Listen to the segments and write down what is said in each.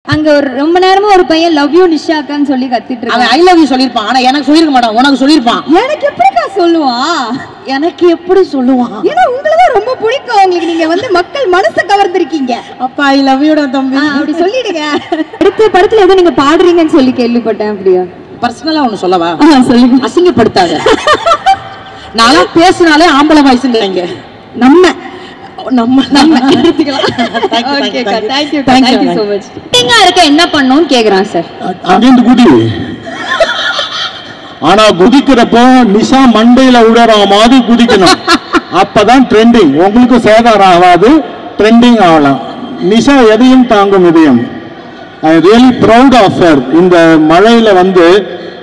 அங்க ஒரு ரொம்ப நேரமா ஒரு பையன் லவ் யூ நிஷாக்கான்னு சொல்லி கத்திட்டு இருக்கான். அவன் ஐ லவ் யூ சொல்லிருப்பான். ஆனா எனக்கு சொல்லிருக்க மாட்டான், உனக்கு சொல்லிருப்பான். எனக்கு எப்படிக்கா சொல்லுவான்? எனக்கு எப்படி சொல்லுவான்? ஏன்னா உங்களதான் ரொம்ப பிடிக்கும், உங்களுக்கு நீங்க வந்து மக்கள் மனசை கவர்ந்திருக்கீங்க. அப்பா ஐ லவ் யூடா தம்பி, அப்படி சொல்லிடுங்க. அடுத்த படத்துல ஏதோ நீங்க பாடுறீங்கன்னு சொல்லி கேள்விப்பட்டேன். அப்படியா? பர்சனலா ஒண்ணு சொல்லவா? சொல்லுங்க. அசிங்கப்படுத்தாத. நாளா பேசினாலே ஆம்பளை வயசுங்க. நம்ம நம்ம நம்ம எடுத்துக்கலாம். ஓகேக்கா, थैंक यू so much. நீங்க இருக்க என்ன பண்ணனும் கேக்குறான் சார். அங்கேந்து குடி. ஆனா குதிக்கிறப்போ நிஷா மண்டையில உடற மாதிரி குதிக்கணும். அப்பதான் ட்ரெண்டிங். உங்களுக்கு சேதாரம் ஆகாது, ட்ரெண்டிங் ஆகலாம். நிஷா எதையும் தாங்கும் இதயம். I really proud of her. இந்த மழையில வந்து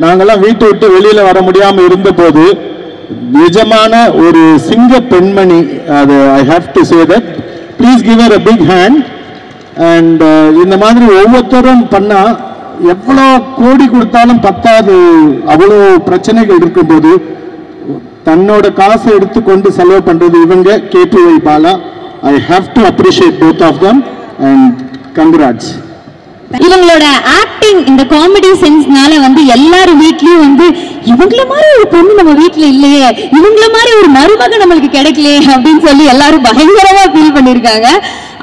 நாங்கெல்லாம் வீட்டை விட்டு வெளியில வர முடியாம இருந்த போது நிஜமான ஒரு சிங்க பெண்மணி. அது ஐ have to say that. Please give her a big hand. And இந்த மாதிரி ஒவ்வொருத்தரும் பண்ணா எவ்வளோ கோடி கொடுத்தாலும் பத்தாது. அவ்வளோ பிரச்சனைகள் இருக்கும்போது தன்னோட காசை எடுத்துக்கொண்டு செலவு பண்றது இவங்க KPY Bala. I have to appreciate both of them and congrats. இவங்களோட ஆக்டிங், இந்த காமெடி சென்ஸ்னால வந்து எல்லாரும் வீட்லயும் வந்து இவங்கள மாதிரி ஒரு பொண்ணு நம்ம வீட்டுல இல்லையே, இவங்கள மாதிரி ஒரு மருமக நம்மளுக்கு கிடைக்கலையே அப்படின்னு சொல்லி எல்லாரும் பயங்கரமா ஃபீல் பண்ணிருக்காங்க.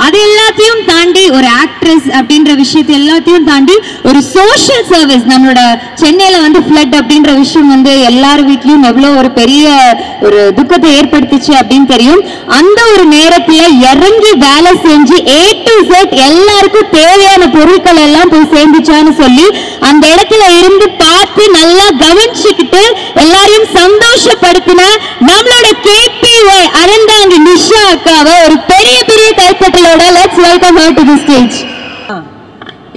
அது எல்லாத்தையும் தாண்டி ஒரு ஆக்ட்ரஸ் அப்படின்ற விஷயத்தை எல்லாத்தையும் தாண்டி ஒரு சோஷியல் சர்வீஸ், நம்மளோட சென்னையில வந்து ஃப்ளட் அப்படின்ற விஷயம் வந்து எல்லார் வீட்லயும் எவ்வளவு ஒரு பெரிய ஒரு துக்கத்தை ஏற்படுத்திச்சு அப்படின்னு தெரியும். அந்த ஒரு நேரத்துல இறங்கி வேலை செஞ்சு A to Z எல்லாருக்கும் தேவையான பொருட்கள் எல்லாம் போய் சேர்ந்துச்சான்னு சொல்லி அந்த இடத்துல இருந்து பார்த்து நல்லா கவனிச்சுக்கிட்டு எல்லாரையும் சந்தோஷப்படுத்தின நம்மளோட KPY அறந்தாங்கி நிஷா அக்காவை ஒரு பெரிய பெரிய கைப்பற்றலோட let's welcome her to the stage.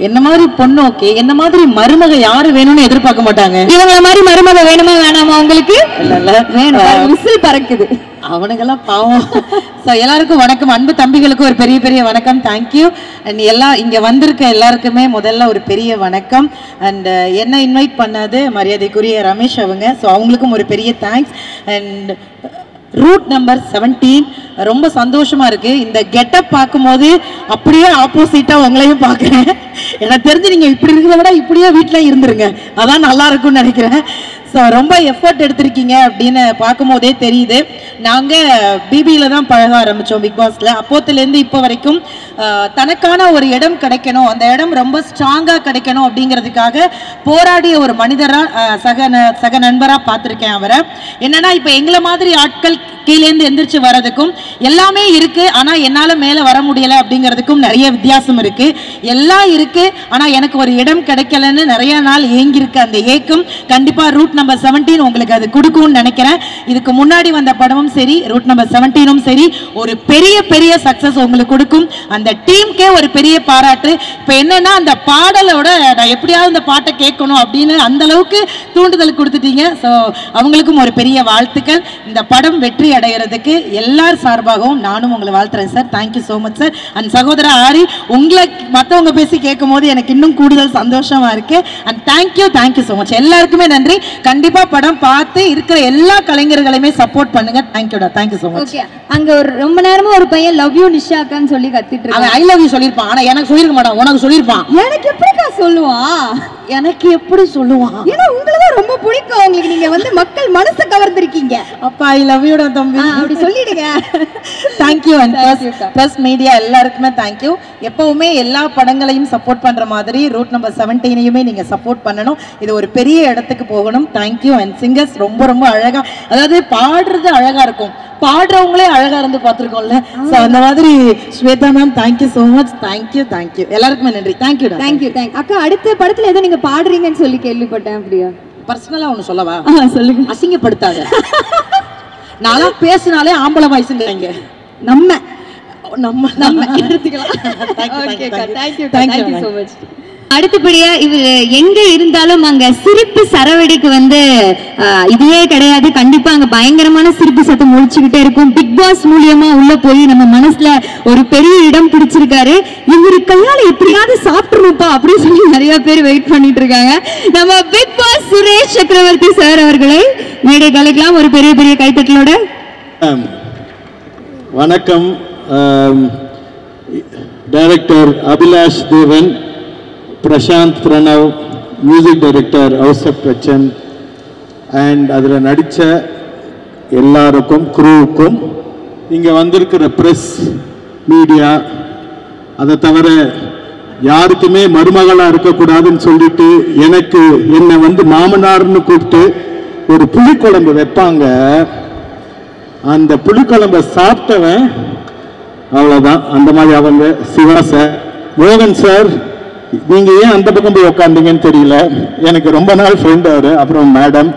என்ன மாதிரி பொண்ணு ஓகே, என்ன மாதிரி மருமக யாரு வேணும்னு எதிர்பார்க்க மாட்டாங்க. இவங்கள மாதிரி மருமக வேணுமா வேணாமா உங்களுக்கு? இல்ல வேணும். விசில் பறக்குது. அவனுங்கெல்லாம் பாவம். எல்லாருக்கும் வணக்கம். அன்பு தம்பிகளுக்கு ஒரு பெரிய பெரிய வணக்கம். தேங்க்யூ. அண்ட் எல்லாம் இங்க வந்திருக்க எல்லாருக்குமே முதல்ல ஒரு பெரிய வணக்கம். அண்ட் என்ன இன்வைட் பண்ணது மரியாதைக்குரிய ரமேஷ் அவங்க. ஸோ அவங்களுக்கும் ஒரு பெரிய தேங்க்ஸ். அண்ட் ரூட் நம்பர் 17 ரொம்ப சந்தோஷமா இருக்கு. இந்த கெட்டப் பார்க்கும்போது அப்படியே ஆப்போசிட்டா உங்களையும் பார்க்குறேன். எனக்கு தெரிஞ்சு நீங்க இப்படி இருக்கிறத விட இப்படியே வீட்டில் இருந்துருங்க, அதான் நல்லா இருக்கும்னு நினைக்கிறேன். ஸோ ரொம்ப எஃபர்ட் எடுத்திருக்கீங்க அப்படின்னு பார்க்கும்போதே தெரியுது. நாங்கள் பிபியில் தான் பழக ஆரம்பித்தோம் பிக் பாஸில். அப்போத்துலேருந்து இப்போ வரைக்கும் தனக்கான ஒரு இடம் கிடைக்கணும், அந்த இடம் ரொம்ப ஸ்ட்ராங்காக கிடைக்கணும் அப்படிங்கிறதுக்காக போராடிய ஒரு மனிதராக சக நண்பராக பார்த்துருக்கேன் அவரை. என்னன்னா இப்போ எங்களை மாதிரி ஆட்கள் கீழேந்து எந்திரிச்சு வர்றதுக்கும் எல்லாமே இருக்கு, ஆனால் என்னால் மேலே வர முடியலை அப்படிங்கிறதுக்கும் நிறைய வித்தியாசம் இருக்கு. எல்லாம் இருக்கு, ஆனால் எனக்கு ஒரு இடம் கிடைக்கலன்னு நிறைய நாள் ஏங்கிருக்கு. அந்த ஏக்கம் கண்டிப்பாக ரூட் நம்பர் 17 உங்களுக்கு அது கொடுக்கும்னு நினைக்கிறேன். இதுக்கு முன்னாடி வந்த படமும் சரி, ரூட் நம்பர் 17ம் சரி, ஒரு பெரிய பெரிய சக்சஸ் உங்களுக்கு கொடுக்கும். அந்த டீமுக்கே ஒரு பெரிய பாராட்டு. இப்போ என்னன்னா அந்த பாடலோட நான் எப்படியாவது இந்த பாட்டை கேட்கணும் அப்படின்னு அந்த அளவுக்கு தூண்டுதல் கொடுத்துட்டீங்க. ஸோ அவங்களுக்கும் ஒரு பெரிய வாழ்த்துக்கள். இந்த படம் வெற்றி அடைகிறதுக்கு எல்லார் சார்பாகவும் நானும் உங்களை வாழ்த்துறேன் sir. Thank you so much sir. And சகோதரா ஆரி, உங்களை மற்றவங்க பேசி கேட்கும் போது எனக்கு இன்னும் கூடுதல் சந்தோஷமா இருக்கு. And thank you so much. எல்லாருக்குமே நன்றி. கண்டிப்பா படம் பார்த்து இருக்கிற எல்லா கலைஞர்களையுமே சப்போர்ட் பண்ணுங்க. தேங்க்யூடா, தேங்க்யூ ஸோ மச். அங்க ஒரு ரொம்ப நேரமா ஒரு பையன் லவ் யூ நிஷாக்கான்னு சொல்லி கத்திட்டு இருக்கான். அவன் ஐ லவ் யூ சொல்லிருப்பான். ஆனா எனக்கு சொல்லிருக்க மாட்டான், உனக்கு சொல்லிருப்பான். எனக்கு எப்படிக்கா சொல்லுவான்? எனக்கு எப்படி சொல்லுவான்? ஏன்னா உங்களதான் ரொம்ப பிடிக்கும், உங்களுக்கு நீங்க வந்து மக்கள் மனசை கவர்ந்திருக்கீங்க. அப்பா ஐ லவ் யூடா தம்பி, அப்படி சொல்லிடுங்க. தேங்க்யூ. அண்ட் ப்ளஸ் மீடியா எல்லாருக்குமே தேங்க்யூ. எப்பவுமே எல்லா படங்களையும் சப்போர்ட் பண்ற மாதிரி ரூட் நம்பர் 17ஐயுமே நீங்க சப்போர்ட் பண்ணணும். இது ஒரு பெரிய இடத்துக்கு போகணும். தேங்க்யூ. அண்ட் சிங்கர்ஸ் ரொம்ப ரொம்ப அழகா, அதாவது பாடுறது அழகா இருக்கும், பாடுறவங்களே அழகா இருந்து பார்த்துருக்கோம்ல. ஸோ அந்த மாதிரி Shweta ma'am thank you so much. Thank you எல்லாருக்குமே நன்றி. தேங்க்யூடா. தேங்க்யூ. அக்கா அடுத்த படத்துல ஏதோ நீங்க பாடுறீங்கன்னு சொல்லி கேள்விப்பட்டேன். அப்படியா? பர்சனலா ஒண்ணு சொல்லவா? சொல்லுங்க. அசிங்கப்படுத்தாத. நாளா பேசினாலே ஆம்பளை வயசுங்க. நம்ம நம்ம நம்ம எடுத்துக்கலாம். Thank you so much. அடுத்தபடியா இவர் எங்க இருந்தாலும் அங்க சிரிப்பு சரவெடிக்கு வந்து இதுவே கிடையாது. கண்டிப்பா அங்க பயங்கரமான சிரிப்பு சத்தம் ஒழிச்சுக்கிட்டே இருக்கும். பிக் பாஸ் மூலியமா உள்ள போய் நம்ம மனசுல ஒரு பெரிய இடம் பிடிச்சிருக்காரு. இவரு கையால எப்படியாவது சாப்பிட்டுருப்பா அப்படின்னு சொல்லி நிறைய பேர் வெயிட் பண்ணிட்டு இருக்காங்க. நம்ம பிக் பாஸ் சுரேஷ் சக்கரவர்த்தி சார் அவர்களை மேடை கலைக்கலாம் ஒரு பெரிய பெரிய கைத்தட்டலோட. வணக்கம். Director Abhilash Devan, Prashanth Pranav, music director Ouseppachan, and அதில் நடித்த எல்லாருக்கும், குரூவுக்கும், இங்கே வந்திருக்கிற ப்ரெஸ் மீடியா, அதை தவிர யாருக்குமே மருமகளாக இருக்கக்கூடாதுன்னு சொல்லிட்டு என்னை வந்து மாமனார்னு கூப்பிட்டு ஒரு புளிக்குழம்பு வைப்பாங்க. அந்த புளிக்குழம்பை சாப்பிட்டவன் அவ்வளோதான். அந்த மாதிரி அவங்க சிவா சார், மோகன் சார், நீங்கள் ஏன் அந்த பக்கம் போய் உட்காந்தீங்கன்னு தெரியல, எனக்கு ரொம்ப நாள் ஃப்ரெண்ட் அவர். அப்புறம் மேடம்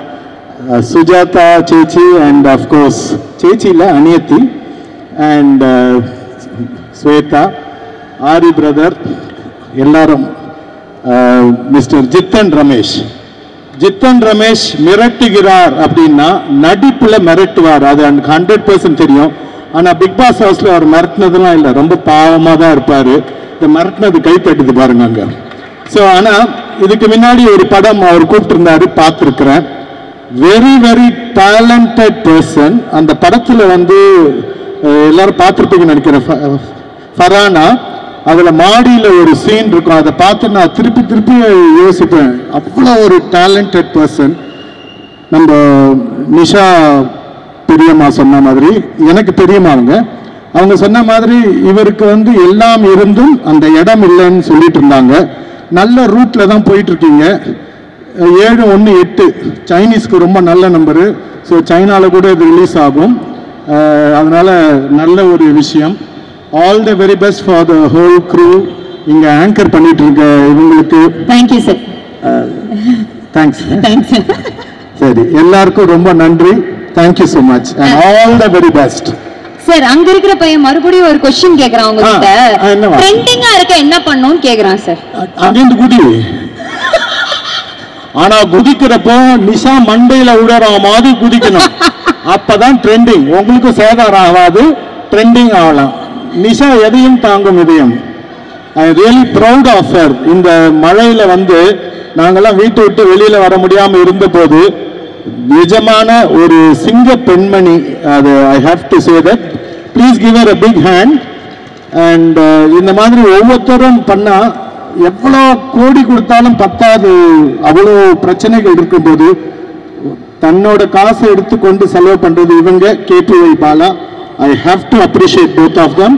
சுஜாதா சேச்சி, அண்ட் அஃப்கோர்ஸ் சேச்சியில் அனியத்தி, அண்ட் ஸ்வேதா, ஆரி பிரதர், எல்லாரும், மிஸ்டர் ஜித்தன் ரமேஷ் மிரட்டுகிறார் அப்படின்னா நடிப்புல மிரட்டுவார், அது 100% தெரியும். ஆனா பிக் பாஸ் ஹவுஸ்ல அவர் மிரட்டினதுலாம் இல்லை, ரொம்ப பாவமா தான் இருப்பாரு. இந்த மிரட்டினது கைப்பட்டுது பாருங்க அங்க. ஸோ ஆனா இதுக்கு முன்னாடி ஒரு படம் அவர் கூப்பிட்டு இருந்தாரு, பார்த்துருக்கிறேன். Very very talented person. அந்த படத்துல வந்து எல்லாரும் பார்த்துருப்பீங்கன்னு நினைக்கிறேன், ஃபரானா. அதில் மாடியில் ஒரு சீன் இருக்கும், அதை பார்த்து நான் திருப்பி யோசிப்பேன். அவ்வளோ ஒரு டேலண்டட் பர்சன். நம்ம நிஷா பெரியம்மா சொன்ன மாதிரி, எனக்கு பெரியம்மா அவங்க சொன்ன மாதிரி, இவருக்கு வந்து எல்லாம் இருந்தும் அந்த இடம் இல்லைன்னு சொல்லிட்டு இருந்தாங்க. நல்ல ரூட்ல தான் போயிட்டு இருக்கீங்க. 718 சைனீஸ்க்கு ரொம்ப நல்ல நம்பரு. ஸோ சைனாவில் கூட இது ரிலீஸ் ஆகும். அதனால நல்ல ஒரு விஷயம். All the very best for the whole crew. இங்க ஆங்கர் பண்ணிட்டு இருக்க இவங்களுக்கு தேங்க்யூ சார். தேங்க்ஸ். சரி, எல்லாருக்கும் ரொம்ப நன்றி. Thank you so much and all the very best. Sir, அங்க இருக்கிற பையன் மறுபடியும் ஒரு क्वेश्चन கேக்குறான் உங்ககிட்ட. ட்ரெண்டிங்கா இருக்க என்ன பண்ணனும்னு கேக்குறான் சார். அங்கேந்து குதி. ஆனா குதிக்கிறப்போ நிஷா மண்டையில உடற மாதிரி குதிக்கணும். அப்பதான் ட்ரெண்டிங். உங்களுக்கு சேதாரம் ஆகாது, ட்ரெண்டிங் ஆகலாம். நிஷா எதையும் தாங்கும் இதயம். I really proud of her. இந்த மழையில வந்து நாங்கெல்லாம் வீட்டை விட்டு வெளியில வர முடியாம இருந்த போது நிஜமான ஒரு சிங்க பெண்மணி. அது ஐ have to say that. Please give her a big hand. And இந்த மாதிரி ஒவ்வொருத்தரும் பண்ணா எவ்வளோ கோடி கொடுத்தாலும் பத்தாது. அவ்வளோ பிரச்சனைகள் இருக்கும்போது தன்னோட காசை எடுத்துக்கொண்டு செலவு பண்றது இவங்க. KPY Bala, I have to appreciate both of them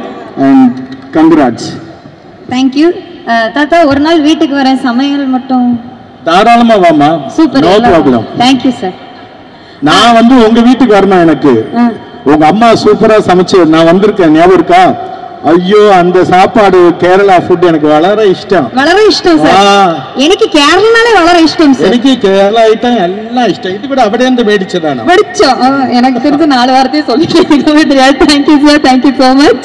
and congrats. Thank you. தாத்தா, ஒரு நாள் வீட்டுக்கு வரேன், சமையல் மட்டும் தாராளமா வாமா. Super, no problem. Thank you sir. நான் வந்து உங்க வீட்டுக்கு வரணும். எனக்கு உங்க அம்மா சூப்பரா சமைச்சு நான் வந்திருக்கேன், ஞாபகம் இருக்கா? ஐயோ, அந்த சாப்பாடு கேரளா ஃபுட் எனக்கு வளர இஷ்டம் சார். எனக்கு கேரளாலே வளர இஷ்டம் சார். எனக்கு கேரளா ஐட்டம் எல்லாம் இஷ்டம். இது கூட அப்படியே இருந்து மேடிச்சதானே. எனக்கு தெரிஞ்ச 4 வாரத்தையே சொல்லிட்டு. Thank you sir, thank you so much.